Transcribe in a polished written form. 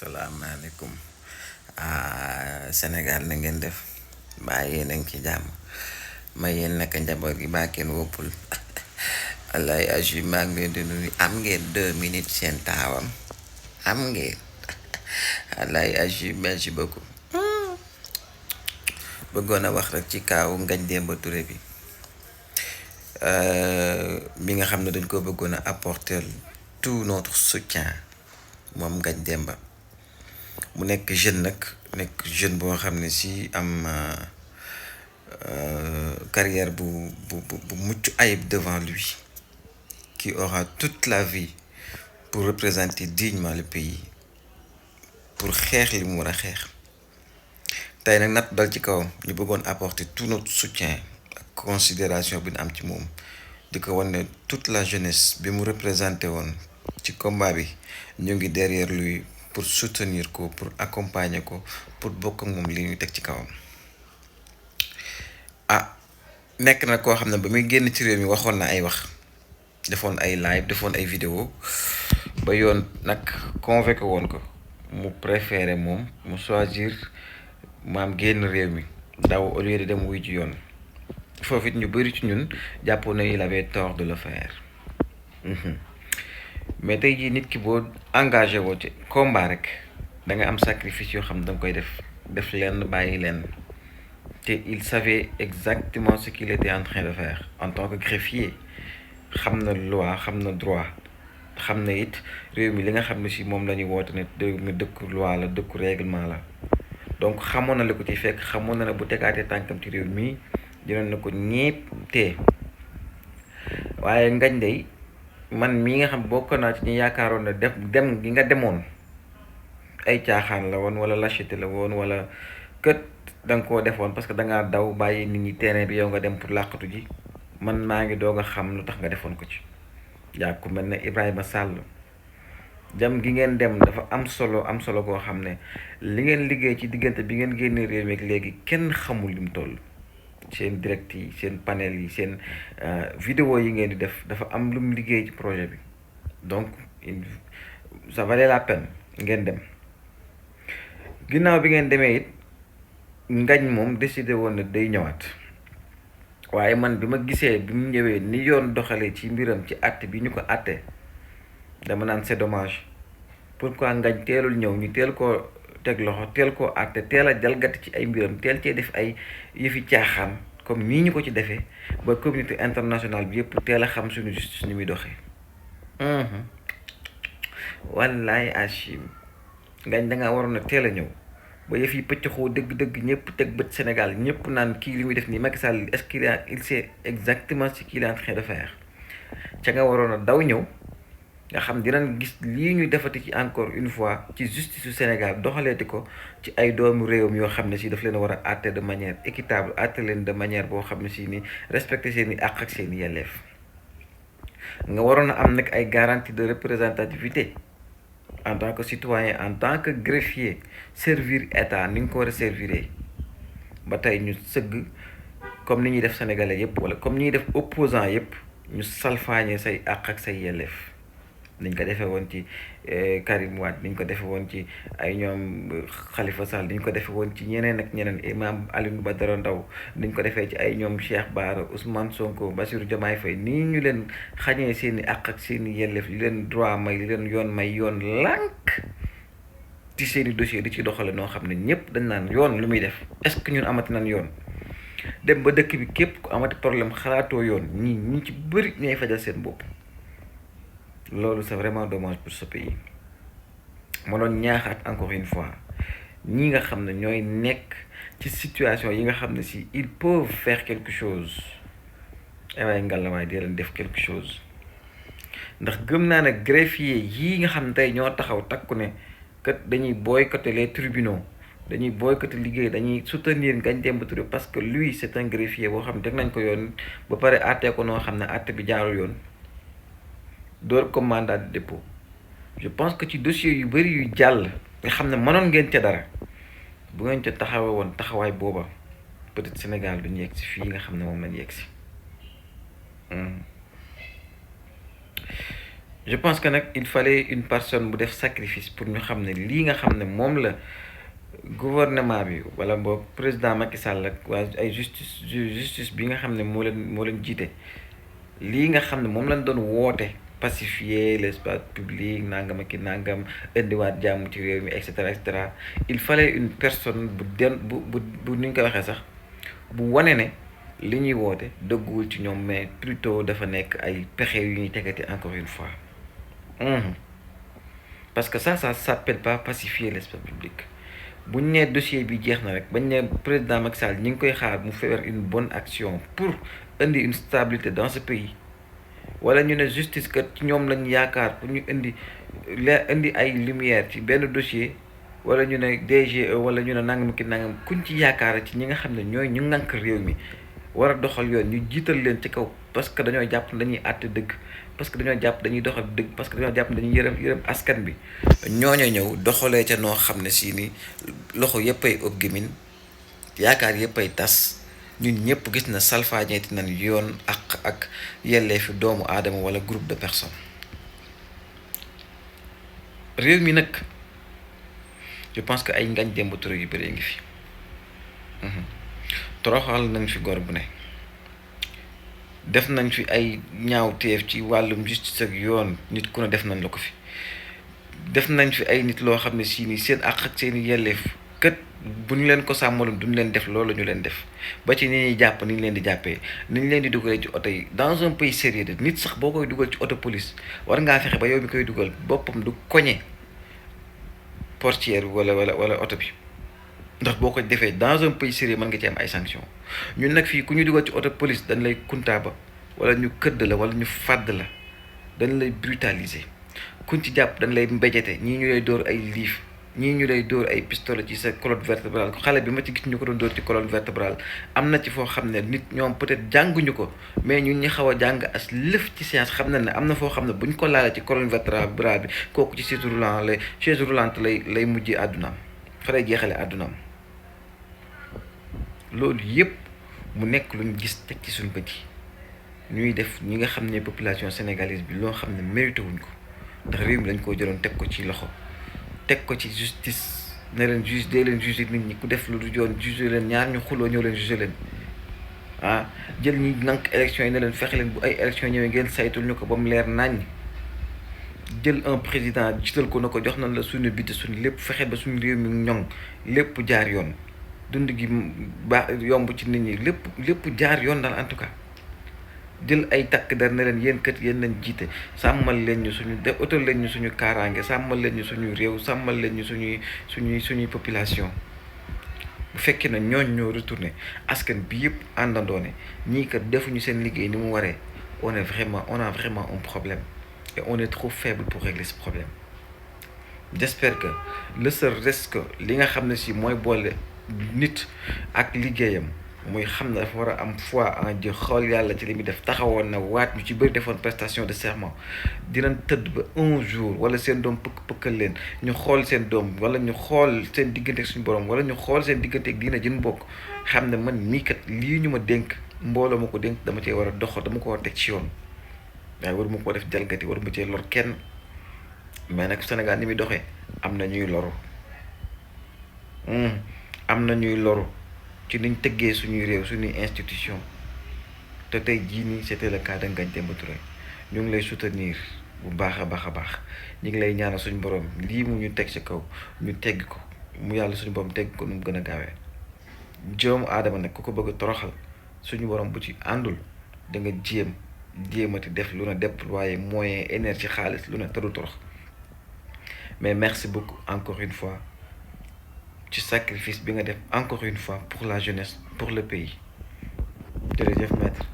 salaamaaleykum Sénégal na ngeen def mbaa yéen a ngi ci jàmm ma yéen naka njaboot gi baa kenn woppul wallaay aju maa ngi leen di nuyu am ngeen 2 minutes seen taawam am ngeen wallaay aju merci beaucoup bëggoon a wax rek ci kaawu Ngagne Demba Touré bi nga xam ne dañ ko bëggoon a apporter tout notre soutien moom Ngagne Demba mu nekk jeune nag nekk jeune boo xam ne si am carrière bu mucc ayib devant lui qui aura toute la vie pour représenter dignement le pays pour xeex li mu war a xeex tey nag natt dal ci kawam ñu bëggoon apporter tout notre soutien ak considération bi ñu am ci moom di ko wan ne toute la jeunesse bi mu représenté woon ci combat bi ñu ngi derrière lui pour soutenir ko pour accompagner ko pour bokk ak moom li ñu teg ci kawam nekk na koo xam ne ba muy génn ci réew mi waxoon na ay wax defoon ay live defoon ay vidéo ba yoon nag convoqué woon ko mu préféré moom mu choisir maam génn réew mi daw au lieu de dem wuy ci yoon foofu it ñu bëri ci ñun jàppoon na il avait tort de le faire mais tey jii nit ki boo engagé woo ci combat rek da nga am sacrifice yoo xam ne da nga koy def lenn bàyyi lenn te il savait exactement ce qu'il était en train de faire en tant que greffier xam na loi xam na droit xam na it réew mi li nga xam ne si moom la ñuy woote ne réew mi dëkku loi la dëkku règlement la donc xamoon na li ko ci fekk xamoon na ne bu tegaatee tànkam ci réew mi dinañ na ko ñépp tee waaye Ngagne day man mii nga xam bokk naa ci ñi yaakaaroon ne dem gi nga demoon ay caaxaan la woon wala lâcheté la woon wala kët da nga koo defoon parce que da ngaa daw bàyyi nit ñi terrain bi yow nga dem pour làqatu ji man maa ngi doog a xam lu tax nga defoon ko ci yaa ku mel ne Ibrahima Sall dem gi ngeen dem dafa am solo goo xam ne li ngeen liggéey ci diggante bi ngeen génnee réew mi ak léegi kenn xamul lim toll seen direct yi seen panel yi seen vidéo yi ngeen di def dafa am lu mu liggéey ci projet bi donc ça valait la peine ngeen dem ginnaaw bi ngeen demee it Ngagne moom décidé woon na day ñëwaat waaye man bi ma gisee bi mu ñëwee ni yoon doxalee ci mbiram ci àtte bi ñu ko àtte dama naan c'est dommage pourquoi Ngagne teelul ñëw ñu teel koo teg loxo teel koo àtte teel a jalgati ci ay mbiram teel cee def ay yëfi caaxaan comme nii ñu ko ci defee ba communauté internationale bi yëpp teel a xam suñu justice ni muy doxee wallaay Achim Ngagne dangaa waroon a teel a ñëw ba yëf yi pëccxoo dëgg-dëgg ñëpp teg bët Sénégal ñëpp naan kii li muy def nii Macky Sall est-ce qu'il sait exactement ce qu'il est en train de faire ca nga waroon a daw ñëw nga xam dinañ gis lii ñuy defati ci encore une fois ci justice su Sénégal doxaleeti ko ci ay doomu réewam yoo xam ne si daf leen a war a àtte de manière équitable àtte leen de manière boo xam ne si ni respecter seen i àq ak seen i yelleef nga waroon a am nag ay garantie de représentativité en tant que citoyen en tant que greffier servir état ni nga ko war a servir ba tey ñu sëgg comme ni ñuy def sénégalais yépp wala comme ni ñuy def opposant yépp ñu salfaañee say àq ak say yelleef niñ ko defee woon ci Karim Wade niñ ko defee woon ci ay ñoom Khalifa Sall niñ ko defee woon ci ñeneen ak ñeneen Imam Alioune Badara Ndao niñ ko defee ci ay ñoom Cheikh Bara Ousmane Sonko Bassirou Diomaye Faye nii ñu leen xañee seeni àq ak seeni yelleef li leen droit may li leen yoon may yoon lànk ci seeni dossier di ci doxale noo xam ne ñëpp dañ naan yoon lu muy def est-ce que ñun amati nañ yoon dem ba dëkk bi képp ku amati problème xalaatoo yoon ñi ci bëri ñooy fajal seen bopp loolu c'est vraiment dommage pour ce pays ma doon ñaaxaat encore une fois ñi nga xam ne ñooy nekk ci situation yi nga xam ne si ils peuvent faire quelque chose waaye ngallaawaay di leen def quelque chose ndax gëm naa ne greffier yii nga xam ne tey ñoo taxaw takku ne kat dañuy boycotter les tribunaux dañuy boycotter liggéey dañuy soutenir Ngagne Demba Touré parce que lui c'est un greffier boo xam ne teg nañ ko yoon ba pare àttee ko noo xam ne àtte bi jaarul yoon. door ko mandat de dépôt je pense que ci dossier yu bëri yu jàll nga xam ne mënoon ngeen ca dara bu ngeen ca taxawee woon taxawaay booba peut-être Sénégal duñu yegg si fii nga xam ne moom lañu yegg si je pense que nag il fallait une personne bu def sacrifice pour ñu xam ne lii nga xam ne moom la gouvernement bi wala boog président Macky Sall ak waa ay justice bi nga xam ne moo leen jiite lii nga xam ne moom lañ doon woote pacifier l'espace public nangam ak i nangam indiwaat jàmm ci réew mi et cetera et cetera il fallait une personne bu ni ñu ko waxee sax bu wane ne li ñuy woote dëgguwul ci ñoom mais plutôt dafa nekk ay pexe yu ñuy tegati encore une fois. Parce que ça s'appelle pas pacifier l'espace public bu ñu nee dossier bi jeex na rek bañ ne président Macky Sall ñi ngi koy xaar mu faire une bonne action pour indi une stabilité dans ce pays wala ñu ne justice kat ci ñoom lañ yaakaar pour ñu indi ay lumière ci benn dossier wala ñu ne DGE wala ñu ne nangam ki nangam kuñ ci yaakaar ci ñi nga xam ne ñooy ñu ŋànk réew mi war a doxal yoon ñu jiital leen ci kaw parce que dañoo jàpp dañuy àtte dëgg parce que dañoo jàpp dañuy doxal dëgg parce que dañoo jàpp dañuy yërëm askan bi ñooñu ñëw doxalee ca noo xam ne si ni loxo yëpp ay ëpp gémmiñ yaakaar yëpp ay tas ñun ñëpp gis na salfaañeeti nañ yoon ak yelleefi doomu aadama wala groupe de personnes réew mi nag je pense que ay Ngagne Demba Touré yu bëree ngi fi toroxal nañ fi gor bu ne def nañ fi ay ñaawteef ci wàllum justice ak yoon nit ku ne def nañ la ko fi def nañ fi ay nit loo xam ne si ni seen àq ak seen yelleef kët bu ñu leen ko sàmmaloon duñu leen def loolu ñu leen def ba ci ni ñuy jàpp ni ñu leen di jàppee ni ñu leen di dugalee ci oto yi dans un pays sérieux de nit sax boo koy dugal ci oto police war ngaa fexe ba yow mi koy dugal boppam du koñe portière wala oto bi ndax boo ko defee dans un pays sérieux mën nga ci am ay sanctions ñun nag fii ku ñu dugal ci oto police dañ lay kuntaaba wala ñu këdd la wala ñu fàdd la dañ lay brutaliser kuñ ci jàpp dañ lay mbéjete ñii ñu lay dóor ay liif ñii ñu lay dóor ay pistolet ci sa colonne vertébrale xale bi ma ci gis ñu ko doon dóor ci colonne vertébrale am na ci foo xam ne nit ñoom peut-être jànguñu ko mais ñun ñi xaw a jàng as lëf ci science xam na ne am na foo xam ne buñ ko laalee ci colonne vertébrale bi kooku ci chaise roulante lay mujjee àddunaam fa lay jeexale àddunaam loolu yëpp mu nekk luñ gis teg ci suñ bët yi ñuy def ñi nga xam ne population sénégalaise bi loo xam ne mérité wuñ ko ndax réew mi dañ koo jëloon teg ko ci loxo teg ko ci justice ne leen juge dee leen juge nit ñi ku def lu du joon juge leen ñaar ñu xuloo ñëw leen juge leen jël ñi nank élection yi ne leen fexe leen bu ay élection ñëwee ngeen saytul ñu ko ba mu leer naññ jël un président jiital ko na ko jox nañ la suñu bité suñu lépp fexe ba suñu réew mi ñoŋ lépp jaar yoon dund gi yomb ci nit ñi lépp jaar yoon daal en tout cas jël ay takk der ne leen yéen kat yéen lañ jiite sàmmal leen ñu suñu utal leen ñu suñu kaaraange sàmmal leen ñu suñu réew sàmmal leen ñu suñuy population bu fekkee ne ñoo retourné askan bi yëpp àndandoo ne ñii kat defuñu seen liggéey ni mu waree on a vraiment un problème et on est trop faible pour régler ce problème j'espère que le seul risque li nga xam ne si mooy boole nit ak liggéeyam muy xam ne dafa war a am foi en Dieu xool yàlla ci li muy def taxawoon na waat ñu ci bëri defoon prestation de serment dinañ tëdd ba un jour wala seen doom pëkkal leen ñu xool seen doom wala ñu xool seen diggante ak suñu borom wala ñu xool seen diggante ak diina jën bokk xam ne man mii kat lii ñu ma dénk mbooloo ma ko dénk dama cee war a dox dama ko war a teg ci yoon waaye waruma ko def jalgati waruma cee lor kenn mais nag Sénégal ni muy doxee am na ñuy loru am na ñuy loru ci niñ tëggee suñuy réew suñuy institution te tey jii nii c'était le cas de Ngagne Demba Touré ñu ngi lay soutenir bu baax a baax ñu ngi lay ñaanal suñu borom lii mu ñu teg ci kaw ñu tegg ko mu yàlla suñu borom tegg ko nu mu gën a gaawee joomu aadama nag ku ko bëgg a toroxal suñu borom bu ci àndul da nga jéemati def lu ne déployer moyen énergie xaalis lu ne tëdu torox mais merci beaucoup encore une fois ci sacrifice bi nga def encore une fois pour la jeunesse pour le pays jërëjëf maître